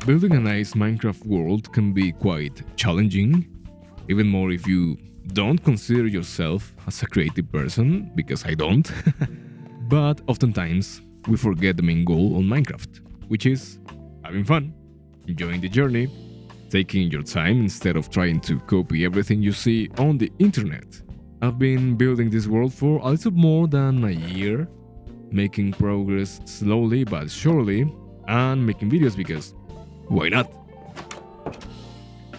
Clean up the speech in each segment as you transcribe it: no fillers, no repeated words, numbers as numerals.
Building a nice Minecraft world can be quite challenging, even more if you don't consider yourself as a creative person, because I don't. But oftentimes, we forget the main goal on Minecraft, which is having fun, enjoying the journey, taking your time instead of trying to copy everything you see on the internet. I've been building this world for a little more than a year, making progress slowly but surely, and making videos because why not?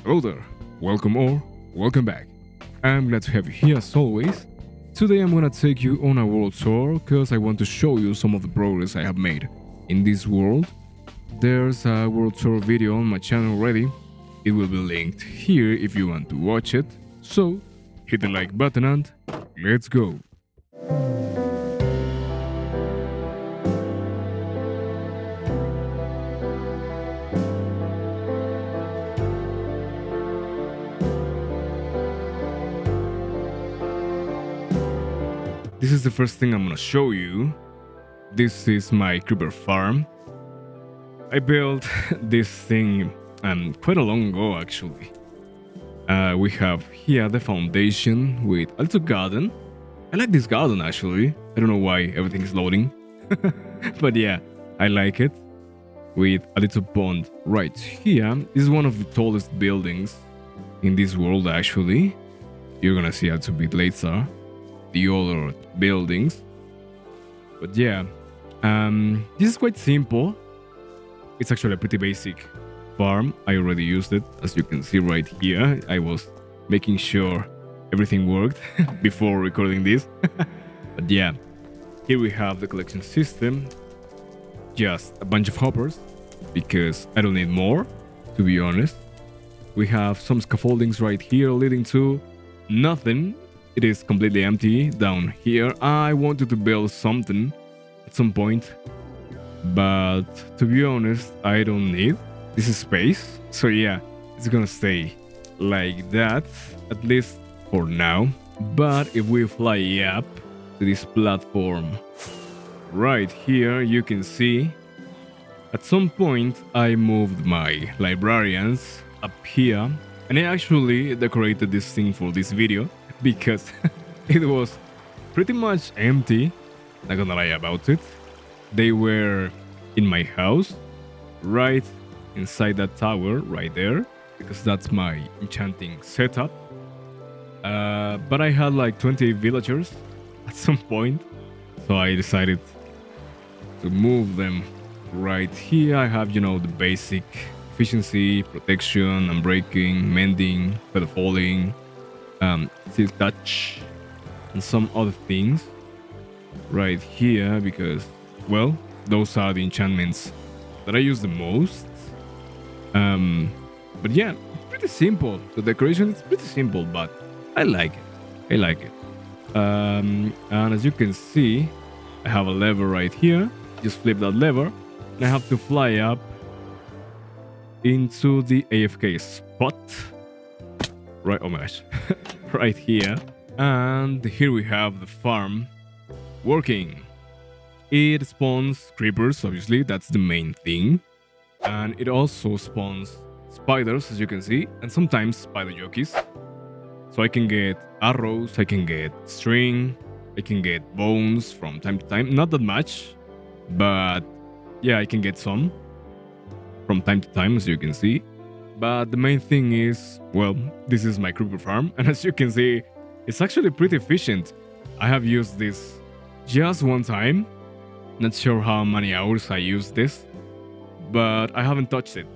Hello there, welcome or welcome back. I'm glad to have you here as always. Today I'm gonna take you on a world tour because I want to show you some of the progress I have made in this world. There's a world tour video on my channel already. It will be linked here if you want to watch it. So hit the like button and let's go. This is the first thing I'm gonna show you. This is my creeper farm. I built this thing quite a long ago actually. We have here the foundation with a little garden. I like this garden actually. I don't know why everything is loading. But yeah, I like it. With a little pond right here. This is one of the tallest buildings in this world actually. You're gonna see it a bit later. The other buildings. But yeah, this is quite simple. It's actually a pretty basic farm. I already used it, as you can see right here. I was making sure everything worked before recording this. But yeah, here we have the collection system. Just a bunch of hoppers, because I don't need more, to be honest. We have some scaffoldings right here leading to nothing. It is completely empty down here. I wanted to build something at some point, but to be honest, I don't need this space. So yeah, it's gonna stay like that, at least for now. But if we fly up to this platform right here, you can see at some point I moved my librarians up here, and I actually decorated this thing for this video because it was pretty much empty, not gonna lie about it. They were in my house, right inside that tower right there, because that's my enchanting setup. But I had like 20 villagers at some point, so I decided to move them right here. I have, the basic efficiency, protection, unbreaking, mending, feather falling, silk touch, and some other things right here because, well, those are the enchantments that I use the most. But yeah, it's pretty simple. The decoration is pretty simple, but I like it. And as you can see, I have a lever right here. Just flip that lever, and I have to fly up into the AFK spot. Right, oh my gosh. Right here. And here we have the farm working. It spawns creepers, obviously, that's the main thing. And it also spawns spiders, as you can see, and sometimes spider jockeys. So I can get arrows, I can get string, I can get bones from time to time. Not that much, but yeah, I can get some from time to time, as you can see. But the main thing is, well, this is my creeper farm, and as you can see, it's actually pretty efficient. I have used this just one time. Not sure how many hours I used this, but I haven't touched it.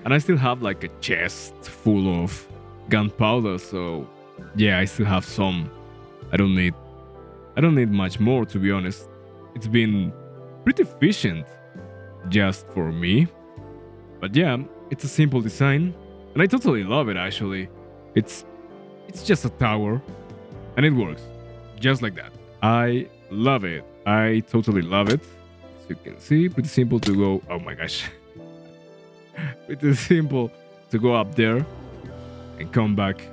And I still have like a chest full of gunpowder, so yeah, I still have some. I don't need much more, to be honest. It's been pretty efficient just for me. But yeah, it's a simple design, and I totally love it actually. It's just a tower, and it works just like that. I love it. I totally love it. As you can see, pretty simple to go. Oh my gosh. Pretty simple to go up there and come back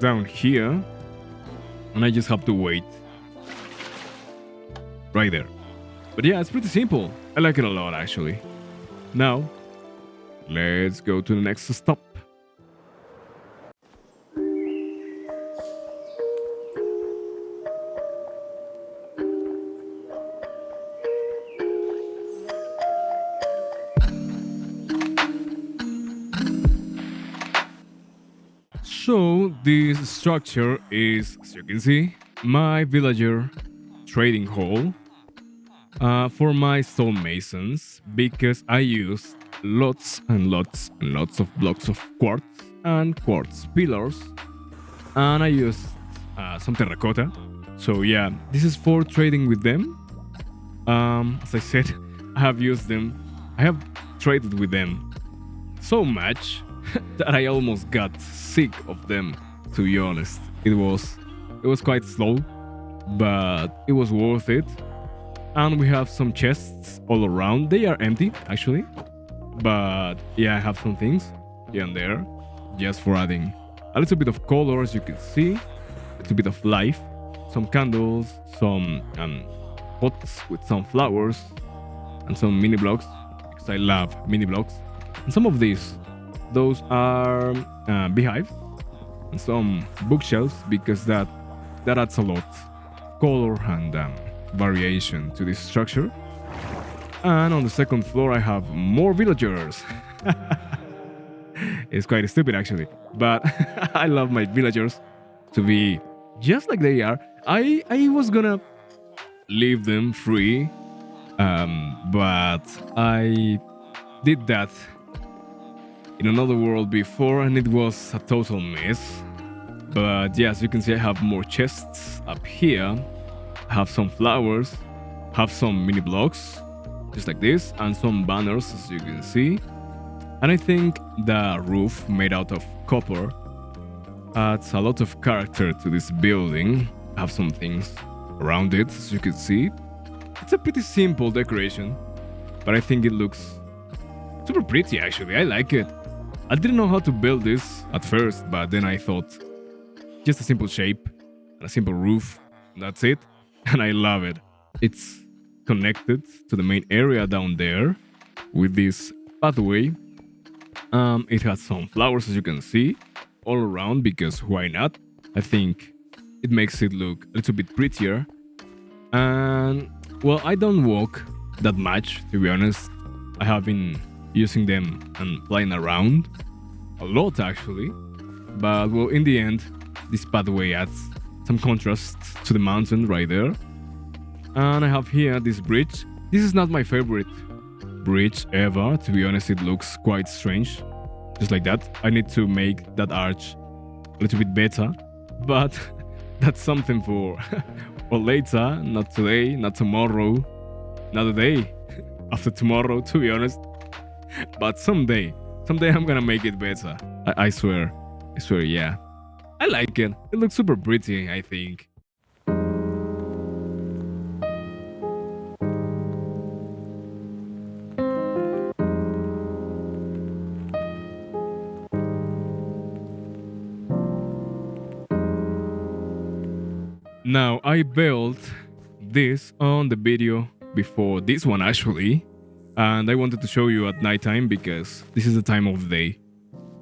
down here, and I just have to wait right there. But yeah, it's pretty simple. I like it a lot actually. Now Let's go to the next stop. So this structure is, as you can see, my villager trading hall for my stonemasons, because I used lots and lots and lots of blocks of quartz and quartz pillars, and I used some terracotta. So yeah, this is for trading with them. As I said, I have used them. I have traded with them so much that I almost got sick of them. To be honest, it was quite slow, but it was worth it. And we have some chests all around. They are empty actually, but yeah, I have some things here and there just for adding a little bit of color, as you can see, a little bit of life, some candles, some pots with some flowers, and some mini blocks, because I love mini blocks. And some of those are beehives, and some bookshelves, because that adds a lot of color and variation to this structure. And on the second floor I have more villagers. It's quite stupid actually, but I love my villagers to be just like they are. I was gonna leave them free, but I did that in another world before, and it was a total mess. But yeah, as you can see, I have more chests up here. I have some flowers, have some mini blocks, just like this, and some banners, as you can see. And I think the roof, made out of copper, adds a lot of character to this building. I have some things around it, as you can see. It's a pretty simple decoration, but I think it looks super pretty actually. I like it. I didn't know how to build this at first, but then I thought just a simple shape and a simple roof, that's it. And I love it. It's connected to the main area down there with this pathway. It has some flowers, as you can see, all around, because why not? I think it makes it look a little bit prettier. And well, I don't walk that much, to be honest. I have been using them and flying around a lot actually, but well, in the end this pathway adds some contrast to the mountain right there. And I have here this bridge. This is not my favorite bridge ever, to be honest. It looks quite strange, just like that. I need to make that arch a little bit better, but that's something for or later, not today, not tomorrow, not the day after tomorrow, to be honest. But someday I'm gonna make it better. I swear, yeah. I like it. It looks super pretty, I think. Now, I built this on the video before this one actually, and I wanted to show you at nighttime because this is the time of day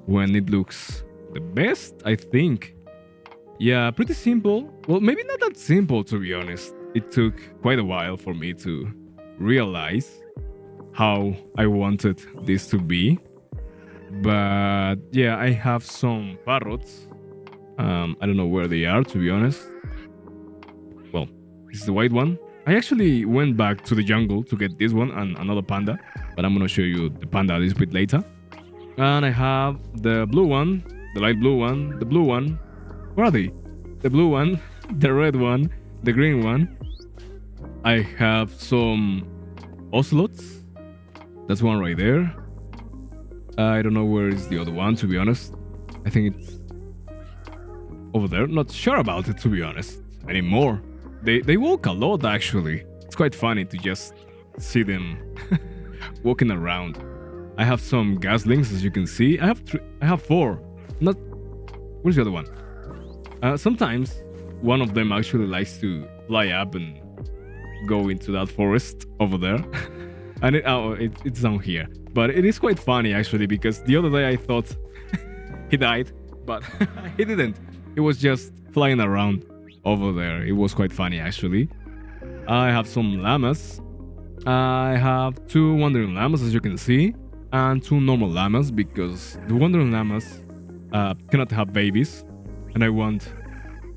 when it looks the best, I think. Yeah, pretty simple. Well, maybe not that simple, to be honest. It took quite a while for me to realize how I wanted this to be. But yeah, I have some parrots. I don't know where they are, to be honest. Well, this is the white one. I actually went back to the jungle to get this one and another panda, but I'm gonna show you the panda a little bit later. And I have the blue one, the light blue one, the blue one. Where are they? The blue one, the red one, the green one. I have some ocelots. That's one right there. I don't know where is the other one, to be honest. I think it's over there. Not sure about it, to be honest, anymore. They walk a lot, actually. It's quite funny to just see them walking around. I have some goslings, as you can see. I have four. Not. Where's the other one? Sometimes one of them actually likes to fly up and go into that forest over there. And it's down here. But it is quite funny actually, because the other day I thought he died, but he didn't. He was just flying around over there. It was quite funny actually. I have some llamas. I have 2 wandering llamas, as you can see, and 2 normal llamas, because the wandering llamas cannot have babies, and I want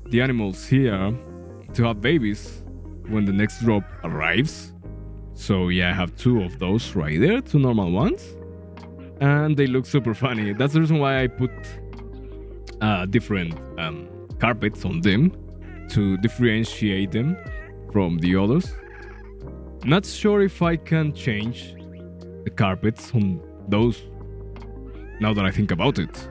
the animals here to have babies when the next drop arrives. So yeah, I have 2 of those right there, 2 normal ones, and they look super funny. That's the reason why I put different carpets on them to differentiate them from the others. Not sure if I can change the carpets on those now that I think about it.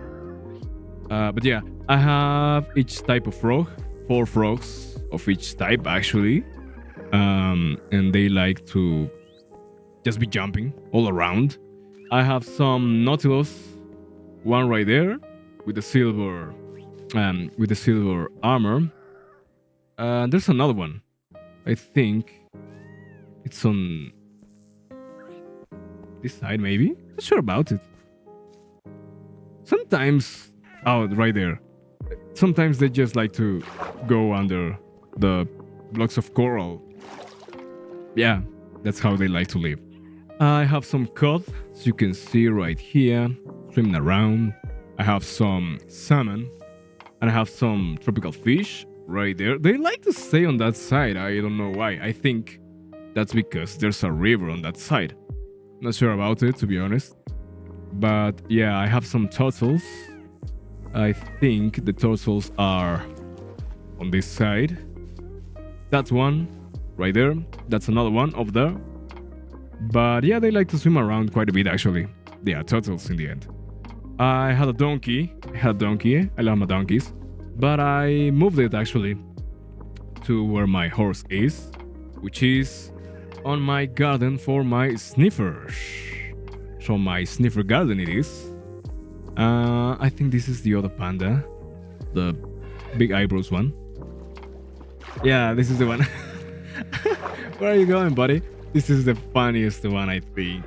But yeah, I have each type of frog, 4 frogs of each type actually. And they like to just be jumping all around. I have some nautilus, one right there with the silver armor. There's another one. I think it's on this side, maybe. Not sure about it. Sometimes, right there. Sometimes they just like to go under the blocks of coral. Yeah, that's how they like to live. I have some cod, as you can see right here, swimming around. I have some salmon, and I have some tropical fish right there. They like to stay on that side. I don't know why. I think that's because there's a river on that side. Not sure about it, to be honest. But yeah, I have some turtles. I think the turtles are on this side. That's one right there. That's another one over there. But yeah, they like to swim around quite a bit actually. They are turtles in the end. I had a donkey. I love my donkeys. But I moved it actually to where my horse is, which is on my garden for my sniffers. So my sniffer garden it is. I think this is the other panda, the big eyebrows one. Yeah, this is the one. Where are you going, buddy? This is the funniest one, I think.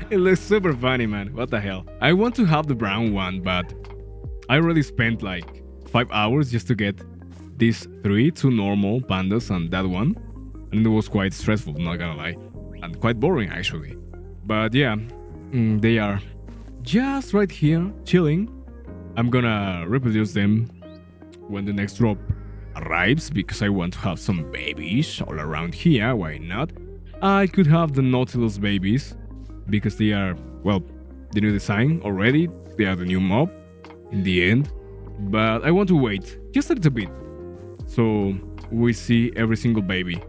It looks super funny, man. What the hell? I want to have the brown one, but I already spent like 5 hours just to get these 3, 2 normal pandas and that one. And it was quite stressful, not gonna lie. And quite boring, actually. But yeah, they are just right here, chilling. I'm gonna reproduce them when the next drop arrives, because I want to have some babies all around here. Why not? I could have the Nautilus babies, because they are, well, the new design already. They are the new mob in the end. But I want to wait just a little bit, so we see every single baby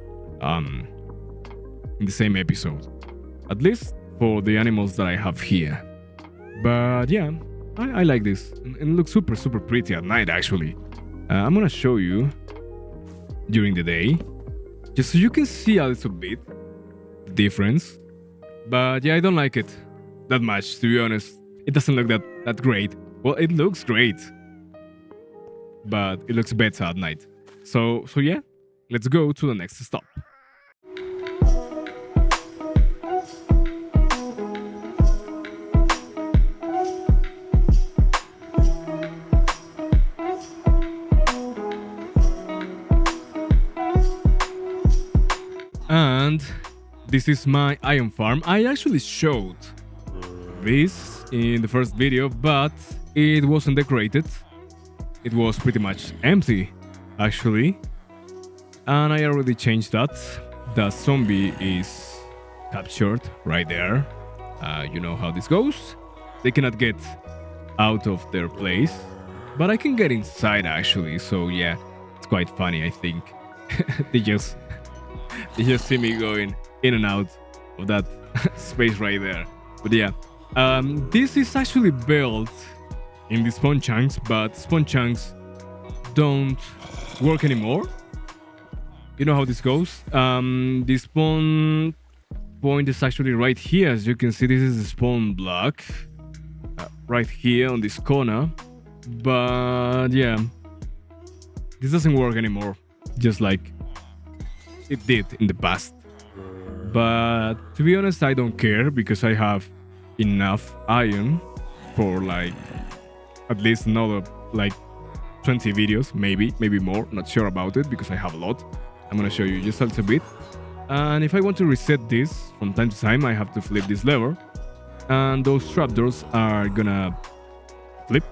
in the same episode. At least for the animals that I have here. But yeah, I like this. And it looks super, super pretty at night, actually. I'm gonna show you during the day, just so you can see a little bit the difference. But yeah, I don't like it that much, to be honest. It doesn't look that great. Well, it looks great, but it looks better at night. So yeah, let's go to the next stop. And this is my iron farm. I actually showed this in the first video, but it wasn't decorated. It was pretty much empty, actually. And I already changed that. The zombie is captured right there. You know how this goes. They cannot get out of their place, but I can get inside, actually. So yeah, it's quite funny, I think. They just see me going in and out of that space right there. But yeah, this is actually built in the spawn chunks, but spawn chunks don't work anymore. You know how this goes. The spawn point is actually right here. As you can see, this is the spawn block right here on this corner. But yeah, this doesn't work anymore, just like it did in the past. But to be honest, I don't care because I have enough iron for like at least another like 20 videos, maybe more. Not sure about it because I have a lot. I'm gonna show you just a little bit. And if I want to reset this from time to time, I have to flip this lever, and those trapdoors are gonna flip,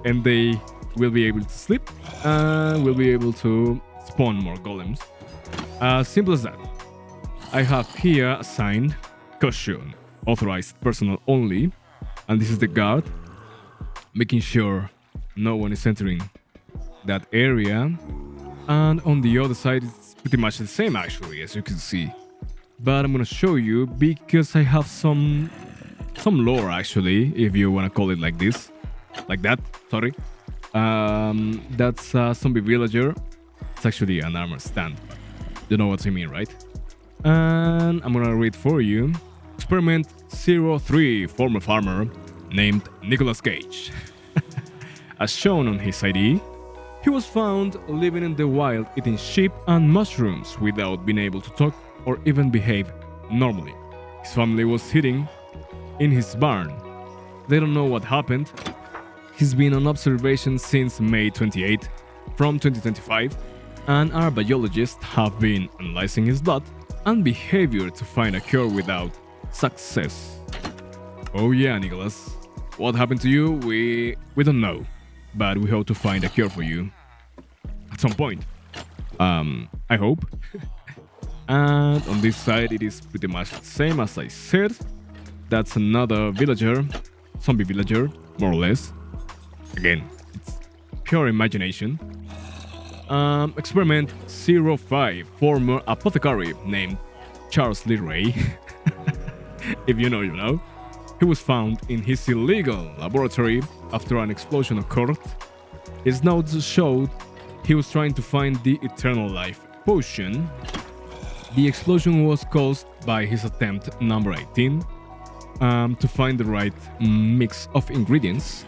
and they will be able to slip, and we'll be able to spawn more golems. Simple as that. I have here a sign, caution, authorized personnel only, and this is the guard, making sure no one is entering that area. And on the other side, it's pretty much the same actually, as you can see. But I'm gonna show you because I have some lore actually, if you wanna call it like this, like that. Sorry. That's a zombie villager. It's actually an armor stand. You know what I mean, right? And I'm gonna read for you. Experiment 03, former farmer named Nicolas Cage. As shown on his ID, he was found living in the wild eating sheep and mushrooms without being able to talk or even behave normally. His family was hiding in his barn. They don't know what happened. He's been on observation since May 28 from 2025, and our biologists have been analyzing his blood and behavior to find a cure without success. Oh yeah, Nicholas. What happened to you? We don't know, but we hope to find a cure for you at some point. I hope. And on this side, it is pretty much the same as I said. That's another villager, zombie villager, more or less. Again, it's pure imagination. Experiment 05, former apothecary named Charles Leray. If you know, you know. He was found in his illegal laboratory after an explosion occurred. His notes showed he was trying to find the eternal life potion. The explosion was caused by his attempt number 18 to find the right mix of ingredients.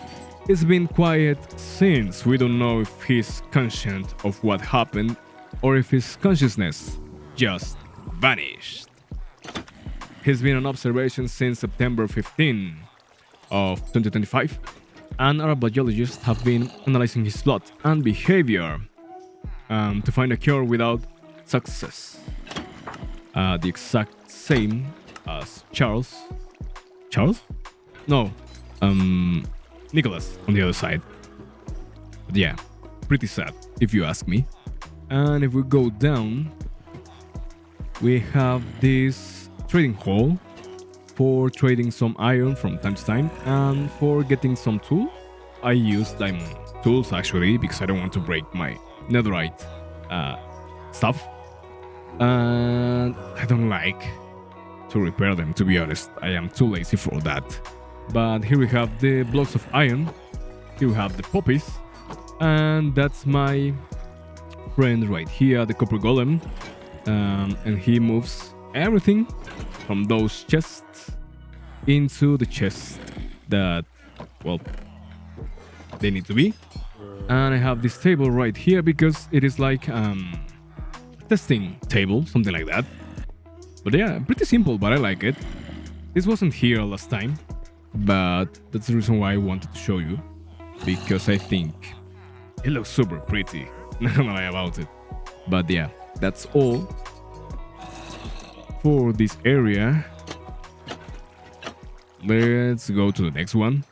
He's been quiet since. We don't know if he's conscious of what happened or if his consciousness just vanished. He's been on observation since September 15 of 2025, and our biologists have been analyzing his blood and behavior to find a cure without success. The exact same as Charles. Charles? No. Nicholas on the other side. But yeah, pretty sad if you ask me. And if we go down, we have this trading hall for trading some iron from time to time and for getting some tools. I use diamond tools actually because I don't want to break my netherite stuff. And I don't like to repair them, to be honest. I am too lazy for that. But here we have the blocks of iron. Here we have the poppies. And that's my friend right here, the copper golem. And he moves everything from those chests into the chest that, well, they need to be. And I have this table right here because it is like a testing table, something like that. But yeah, pretty simple, but I like it. This wasn't here last time, but that's the reason why I wanted to show you, because I think it looks super pretty. Not gonna lie about it. But yeah, that's all for this area. Let's go to the next one.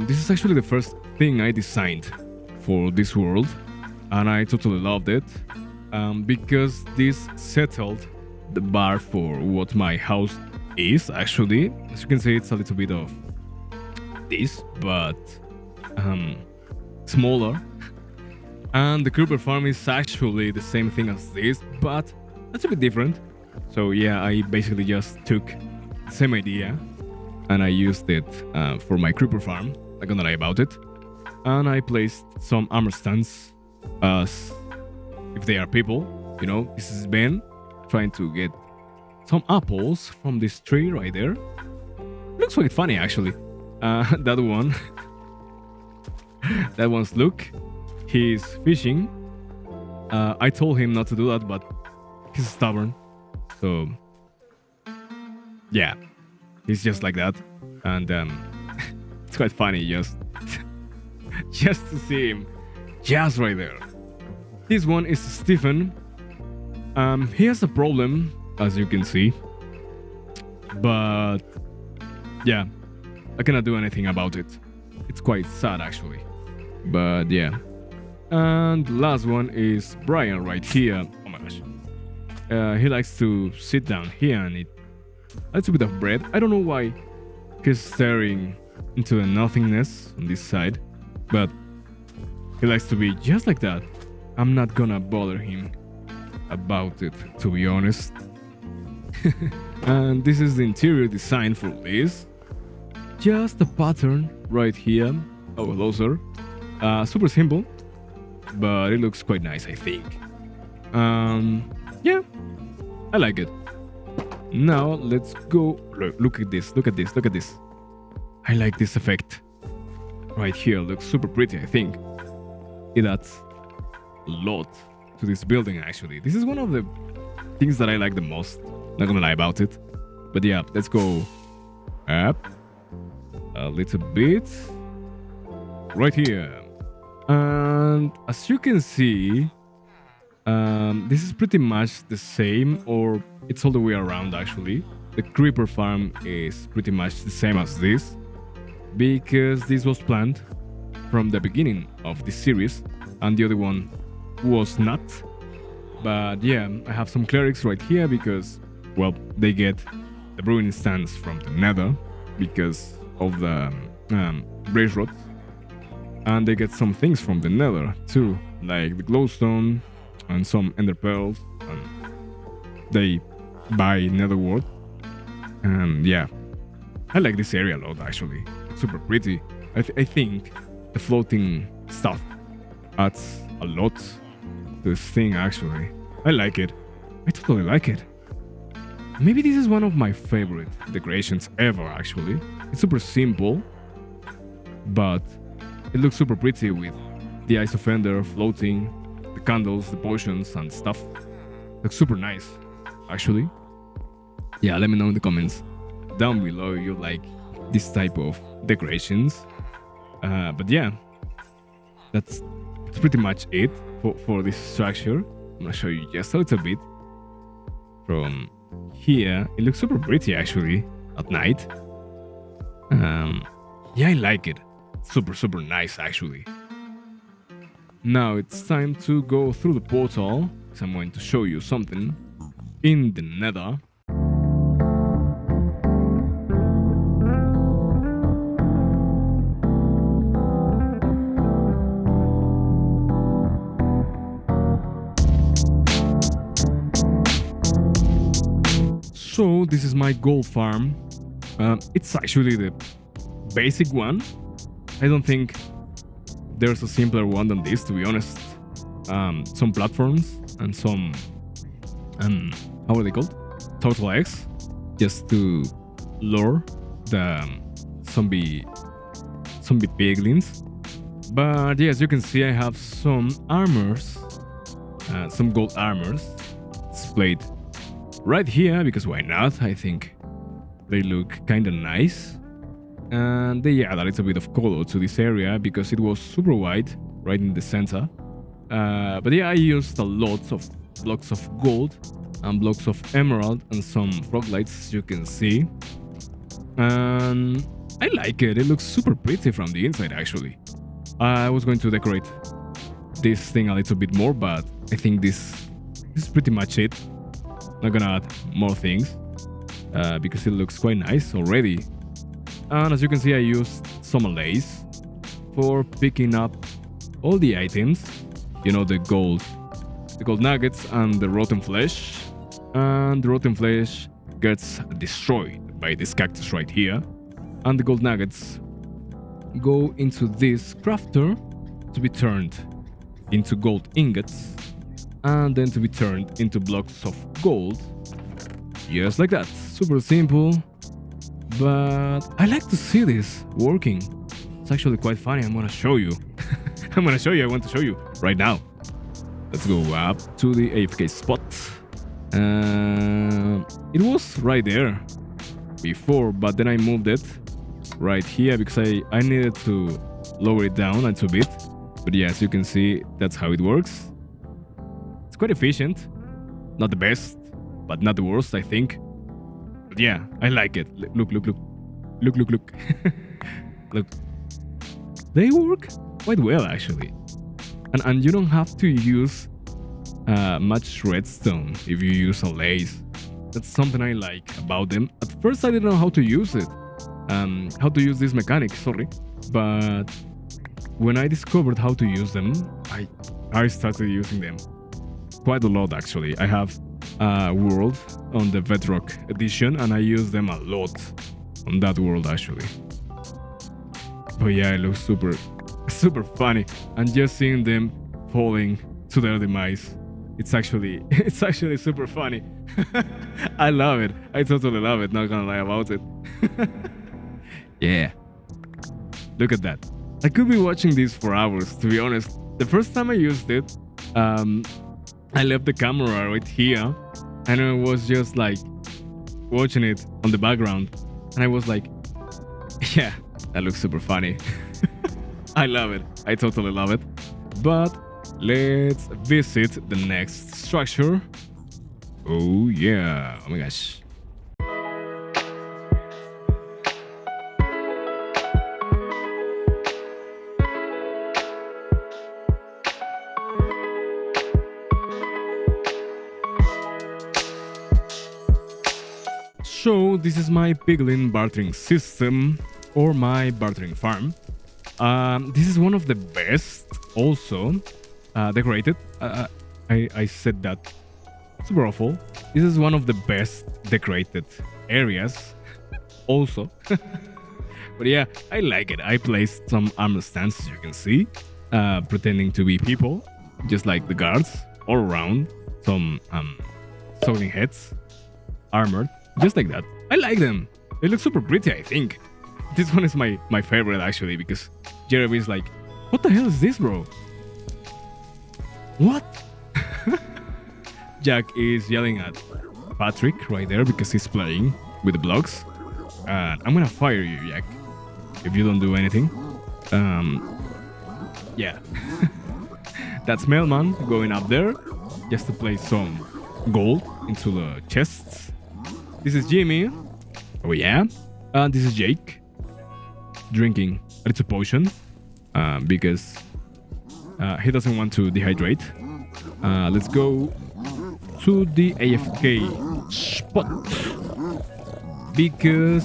This is actually the first thing I designed for this world, and I totally loved it because this settled the bar for what my house is actually. As you can see, it's a little bit of this, but smaller. And the creeper farm is actually the same thing as this, but that's a bit different. So yeah, I basically just took the same idea and I used it for my creeper farm. Not gonna lie about it. And I placed some armor stands as if they are people. You know, this is Ben trying to get some apples from this tree right there. Looks quite funny actually. That one. That one's Luke. He's fishing. I told him not to do that, but he's stubborn. So yeah, he's just like that. And it's quite funny just to see him just right there. This one is Stephen. He has a problem, as you can see. But yeah, I cannot do anything about it. It's quite sad actually. But yeah. And the last one is Brian right here. Oh my gosh. He likes to sit down here and eat a little bit of bread. I don't know why he's staring into the nothingness on this side, but he likes to be just like that. I'm not gonna bother him about it, to be honest. And this is the interior design for this. Just a pattern right here. Oh, hello, sir. Super simple, but it looks quite nice, I think. Yeah, I like it. Now let's go. Look at this. Look at this. Look at this. I like this effect right here. Looks super pretty, I think. It adds a lot to this building actually. This is one of the things that I like the most. Not gonna lie about it. But yeah, let's go up a little bit right here. And as you can see, this is pretty much the same, or it's all the way around actually. The creeper farm is pretty much the same as this, because this was planned from the beginning of this series and the other one was not. But yeah, I have some clerics right here because, well, they get the brewing stands from the nether because of the brace rods, and they get some things from the nether too, like the glowstone and some ender pearls, and they buy nether wart. And yeah, I like this area a lot actually. It's super pretty. I think the floating stuff adds a lot to this thing actually. I like it. I totally like it. Maybe this is one of my favorite decorations ever actually. It's super simple, but it looks super pretty with the ice of ender floating, the candles, the potions and stuff. Looks super nice actually. Yeah, let me know in the comments down below you like this type of decorations. But yeah, that's pretty much it for this structure. I'm gonna show you just a little bit from here. It looks super pretty actually at night. Yeah, I like it. Super nice actually. Now it's time to go through the portal, because I'm going to show you something in the nether. So this is my gold farm. It's actually the basic one. I don't think there's a simpler one than this, to be honest. Some platforms and some how are they called? Turtle eggs, just to lure the zombie piglins. But yeah, as you can see, I have some armors, some gold armors displayed right here, because why not? I think they look kind of nice. And they add a little bit of color to this area because it was super white right in the center. But yeah, I used a lot of blocks of gold and blocks of emerald and some froglights, as you can see. And I like it. It looks super pretty from the inside actually. I was going to decorate this thing a little bit more, but I think this is pretty much it. Not gonna add more things because it looks quite nice already. And as you can see, I used some lace for picking up all the items. You know, the gold nuggets and the rotten flesh. And the rotten flesh gets destroyed by this cactus right here. And the gold nuggets go into this crafter to be turned into gold ingots, and then to be turned into blocks of gold. Just like that. Super simple. But I like to see this working. It's actually quite funny. I'm gonna show you. I want to show you right now. Let's go up to the AFK spot. It was right there before, but then I moved it right here because I needed to lower it down a little bit. But yeah, as you can see, that's how it works. It's quite efficient. Not the best, but not the worst, I think. But yeah, I like it. Look. Look. Look. They work quite well, actually. And you don't have to use much redstone if you use a lace. That's something I like about them. At first, I didn't know how to use it. How to use this mechanic, sorry. But when I discovered how to use them, I started using them quite a lot, actually. I have a world on the Bedrock edition, and I use them a lot on that world, actually. But yeah, it looks super funny. And just seeing them falling to their demise, it's actually super funny. I love it. I totally love it, not gonna lie about it. Yeah. Look at that. I could be watching this for hours, to be honest. The first time I used it, I left the camera right here, and I was just like watching it on the background, and I was like, yeah, that looks super funny. I love it. I totally love it. But let's visit the next structure. Oh yeah. Oh my gosh. So this is my Piglin bartering system, or my bartering farm. This is one of the best, also decorated. I said that super awful. This is one of the best decorated areas, also. But yeah, I like it. I placed some armor stands, as you can see, pretending to be people, just like the guards, all around. Some soaring heads, armored, just like that. I like them. They look super pretty, I think. This one is my favorite, actually, because Jeremy is like, what the hell is this, bro? What? Jack is yelling at Patrick right there because he's playing with the blocks. And I'm gonna fire you, Jack, if you don't do anything. Yeah. That's Mailman going up there just to place some gold into the chests. This is Jimmy. Oh yeah. This is Jake drinking a little potion because he doesn't want to dehydrate. Let's go to the AFK spot because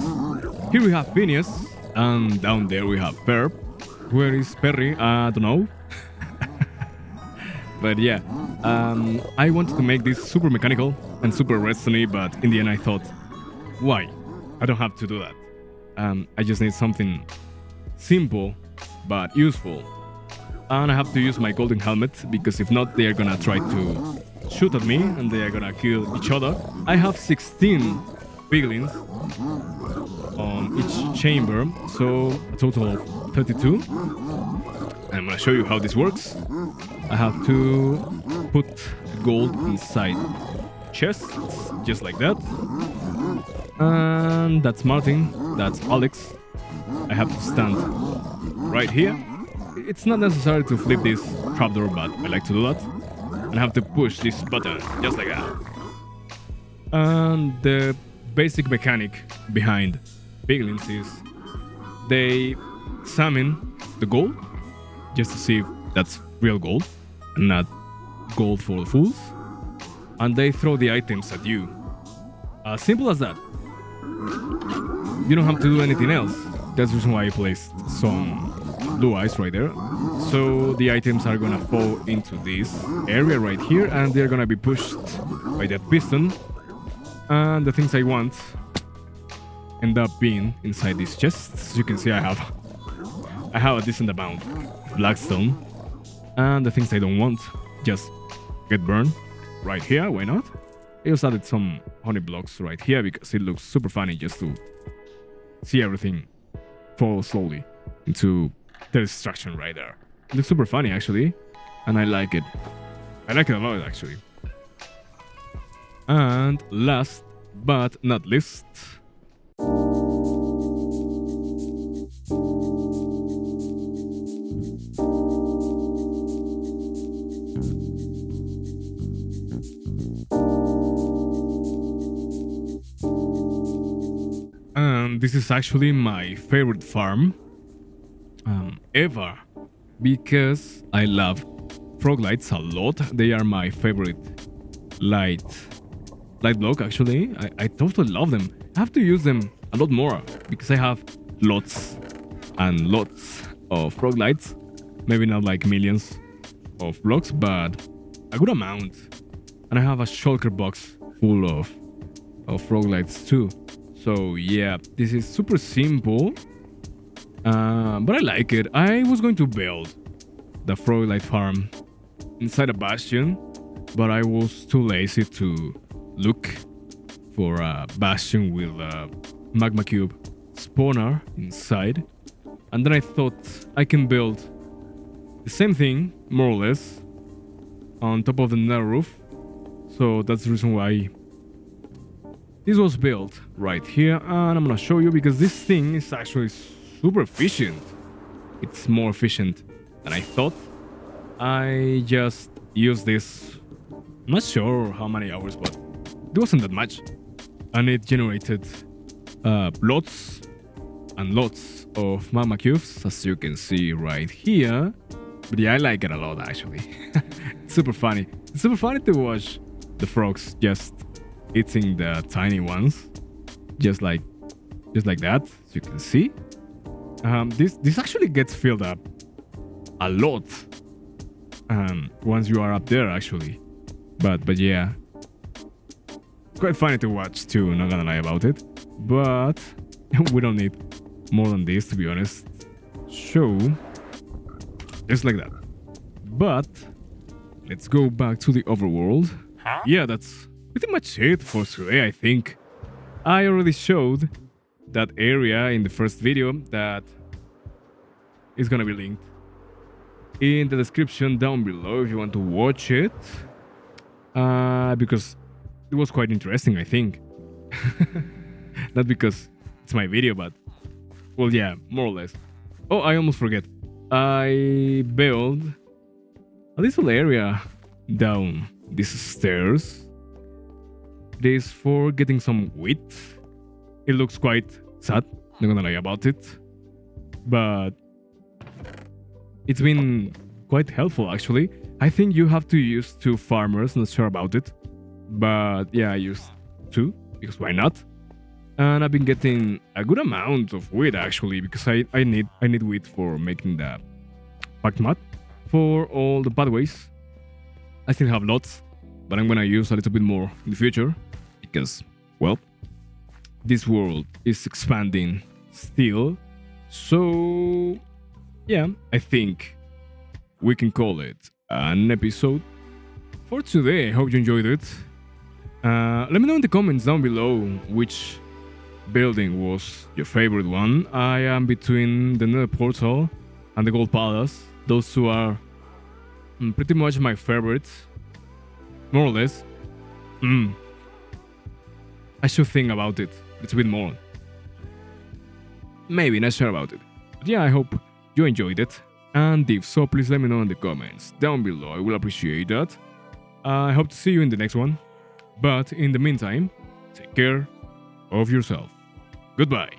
here we have Phineas and down there we have Perp. Where is Perry? I don't know. But yeah, I wanted to make this super mechanical and super redstone-y, but in the end I thought, why? I don't have to do that. I just need something simple but useful. And I have to use my golden helmet because if not, they are gonna try to shoot at me and they are gonna kill each other. I have 16 piglins on each chamber, so a total of 32. I'm gonna show you how this works. I have to put gold inside chests, just like that. And that's Martin, that's Alex. I have to stand right here. It's not necessary to flip this trapdoor, but I like to do that. And I have to push this button, just like that. And the basic mechanic behind piglins is they examine the gold just to see if that's real gold and not gold for the fools. And they throw the items at you. Simple as that. You don't have to do anything else. That's the reason why I placed some blue eyes right there. So the items are gonna fall into this area right here and they're gonna be pushed by that piston. And the things I want end up being inside these chests. As you can see, I have a decent amount of blackstone. And the things I don't want just get burned right here. Why not? I just added some honey blocks right here because it looks super funny just to see everything fall slowly into the destruction right there. It looks super funny actually, and I like it. I like it a lot actually. And last but not least, and this is actually my favorite farm ever, because I love Froglights a lot. They are my favorite light block actually. I totally love them. I have to use them a lot more because I have lots and lots of Froglights. Maybe not like millions of blocks, but a good amount. And I have a shulker box full of Froglights too. So yeah, this is super simple, but I like it. I was going to build the Froglight farm inside a bastion, but I was too lazy to look for a bastion with a magma cube spawner inside. And then I thought I can build the same thing, more or less, on top of the nether roof. So that's the reason why this was built right here. And I'm gonna show you because this thing is actually super efficient. It's more efficient than I thought. I just used this, I'm not sure how many hours, but it wasn't that much. And it generated lots and lots of magma cubes, as you can see right here. But yeah, I like it a lot actually. It's super funny. It's super funny to watch the frogs just eating the tiny ones, just like that, as you can see. This actually gets filled up a lot once you are up there actually. But yeah, quite funny to watch too, not gonna lie about it. But we don't need more than this, to be honest. So just like that. But let's go back to the overworld. Yeah, that's pretty much it for today, I think. I already showed that area in the first video that is gonna be linked in the description down below if you want to watch it. Because it was quite interesting, I think. Not because it's my video, but well, yeah, more or less. Oh, I almost forget. I built a little area down these stairs. It is for getting some wheat. It looks quite sad, not gonna lie about it, but it's been quite helpful actually. I think you have to use 2 farmers, not sure about it, but yeah, I used 2 because why not? And I've been getting a good amount of wheat actually, because I need wheat for making the packed mud for all the pathways. I still have lots, but I'm gonna use a little bit more in the future because, well, this world is expanding still. So yeah, I think we can call it an episode for today. I hope you enjoyed it. Let me know in the comments down below which building was your favorite one. I am between the Nether Portal and the Gold Palace. Those 2 are pretty much my favorites, more or less. I should think about it a little bit more. Maybe, not sure about it. But yeah, I hope you enjoyed it. And if so, please let me know in the comments down below. I will appreciate that. I hope to see you in the next one. But in the meantime, take care of yourself. Goodbye.